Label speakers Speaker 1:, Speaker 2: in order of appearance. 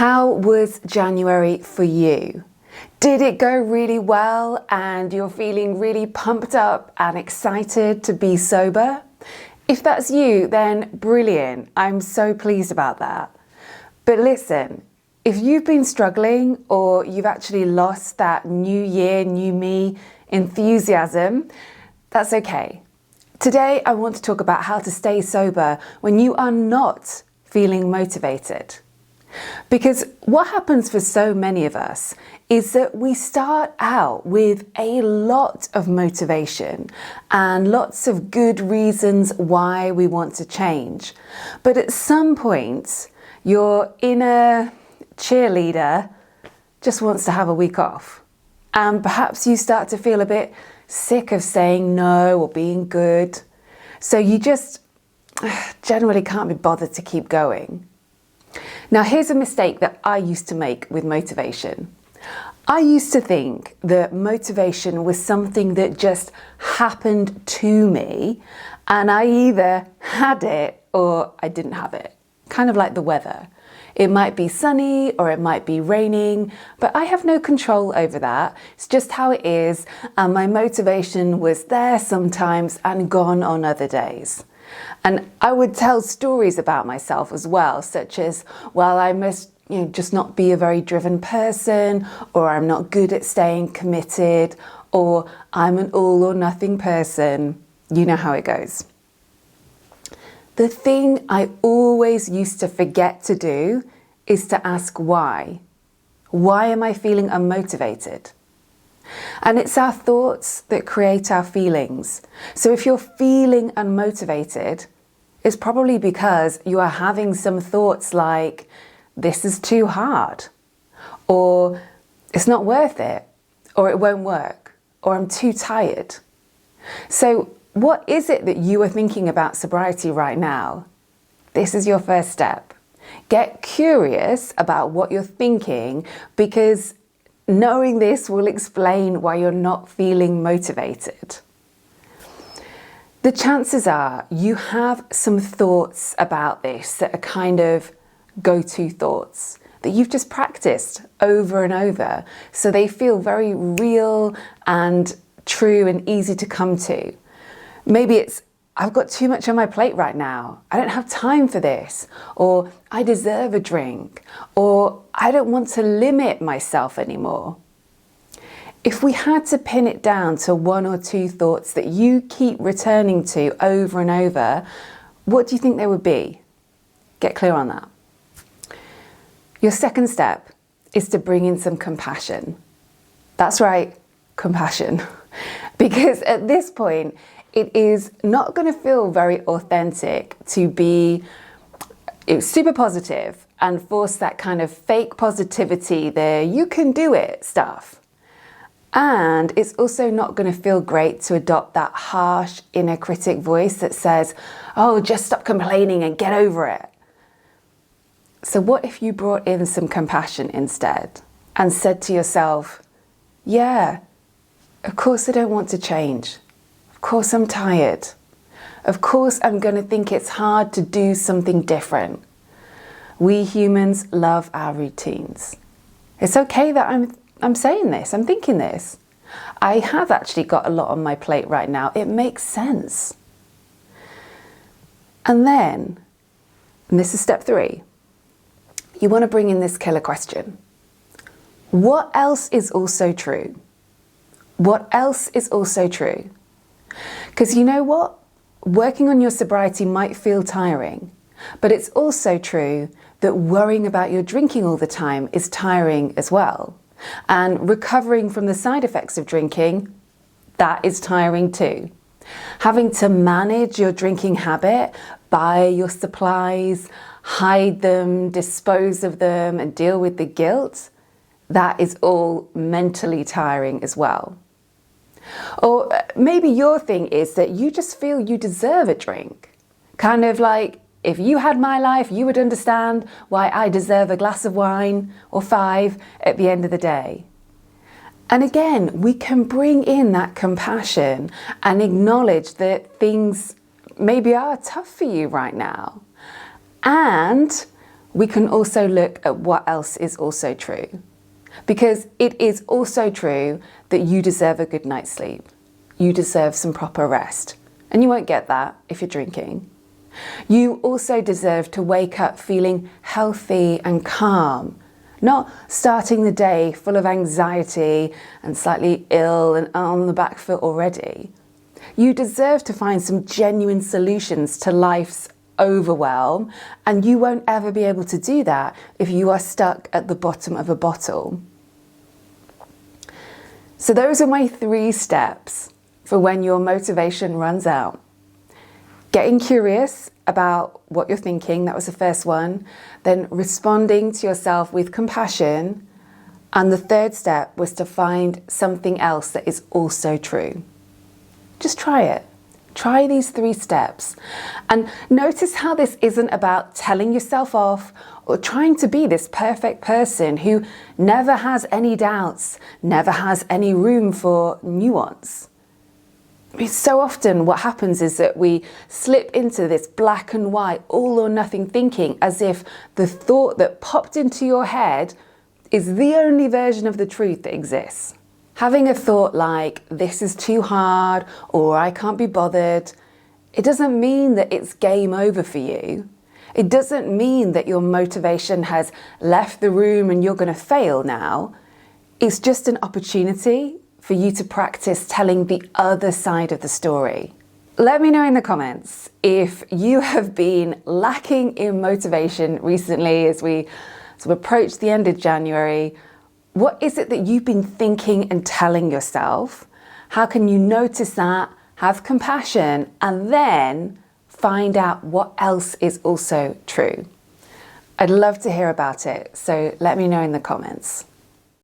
Speaker 1: How was January for you? Did it go really well and you're feeling really pumped up and excited to be sober? If that's you, then brilliant. I'm so pleased about that. But listen, if you've been struggling or you've actually lost that new year, new me enthusiasm, that's okay. Today, I want to talk about how to stay sober when you are not feeling motivated. Because what happens for so many of us is that we start out with a lot of motivation and lots of good reasons why we want to change. But at some point, your inner cheerleader just wants to have a week off. And perhaps you start to feel a bit sick of saying no or being good. So you just generally can't be bothered to keep going. Now, here's a mistake that I used to make with motivation. I used to think that motivation was something that just happened to me, and I either had it or I didn't have it. Kind of like the weather. It might be sunny or it might be raining, but I have no control over that. It's just how it is, and my motivation was there sometimes and gone on other days. And I would tell stories about myself as well, such as, well, I must just not be a very driven person, or I'm not good at staying committed, or I'm an all or nothing person. You know how it goes. The thing I always used to forget to do is to ask why. Why am I feeling unmotivated? And it's our thoughts that create our feelings. So if you're feeling unmotivated, it's probably because you are having some thoughts like, this is too hard, or it's not worth it, or it won't work, or I'm too tired. So what is it that you are thinking about sobriety right now? This is your first step. Get curious about what you're thinking, because knowing this will explain why you're not feeling motivated. The chances are you have some thoughts about this that are kind of go-to thoughts that you've just practiced over and over, so they feel very real and true and easy to come to. Maybe it's, I've got too much on my plate right now. I don't have time for this. Or I deserve a drink. Or I don't want to limit myself anymore. If we had to pin it down to one or two thoughts that you keep returning to over and over, what do you think they would be? Get clear on that. Your second step is to bring in some compassion. That's right, compassion. Because at this point, it is not going to feel very authentic to be super positive and force that kind of fake positivity there, you can do it stuff. And it's also not going to feel great to adopt that harsh inner critic voice that says, oh, just stop complaining and get over it. So what if you brought in some compassion instead and said to yourself, yeah, of course I don't want to change. Of course I'm tired. Of course I'm going to think it's hard to do something different. We humans love our routines. It's okay that I'm saying this, I'm thinking this. I have actually got a lot on my plate right now. It makes sense. And then, and this is step 3, you want to bring in this killer question. What else is also true? What else is also true? Because you know what? Working on your sobriety might feel tiring, but it's also true that worrying about your drinking all the time is tiring as well. And recovering from the side effects of drinking, that is tiring too. Having to manage your drinking habit, buy your supplies, hide them, dispose of them, and deal with the guilt, that is all mentally tiring as well. Or maybe your thing is that you just feel you deserve a drink. Kind of like, if you had my life, you would understand why I deserve a glass of wine or 5 at the end of the day. And again, we can bring in that compassion and acknowledge that things maybe are tough for you right now. And we can also look at what else is also true. Because it is also true that you deserve a good night's sleep. You deserve some proper rest. And you won't get that if you're drinking. You also deserve to wake up feeling healthy and calm, not starting the day full of anxiety and slightly ill and on the back foot already. You deserve to find some genuine solutions to life's overwhelm, and you won't ever be able to do that if you are stuck at the bottom of a bottle. So those are my 3 steps for when your motivation runs out. Getting curious about what you're thinking, that was the first one. Then responding to yourself with compassion. And the 3rd step was to find something else that is also true. Just try it. Try these 3 steps. And notice how this isn't about telling yourself off or trying to be this perfect person who never has any doubts, never has any room for nuance. So often what happens is that we slip into this black and white, all or nothing thinking, as if the thought that popped into your head is the only version of the truth that exists. Having a thought like, this is too hard, or I can't be bothered, it doesn't mean that it's game over for you. It doesn't mean that your motivation has left the room and you're going to fail now. It's just an opportunity for you to practice telling the other side of the story. Let me know in the comments if you have been lacking in motivation recently as we sort of approach the end of January. What is it that you've been thinking and telling yourself? How can you notice that, have compassion, and then find out what else is also true? I'd love to hear about it, so let me know in the comments.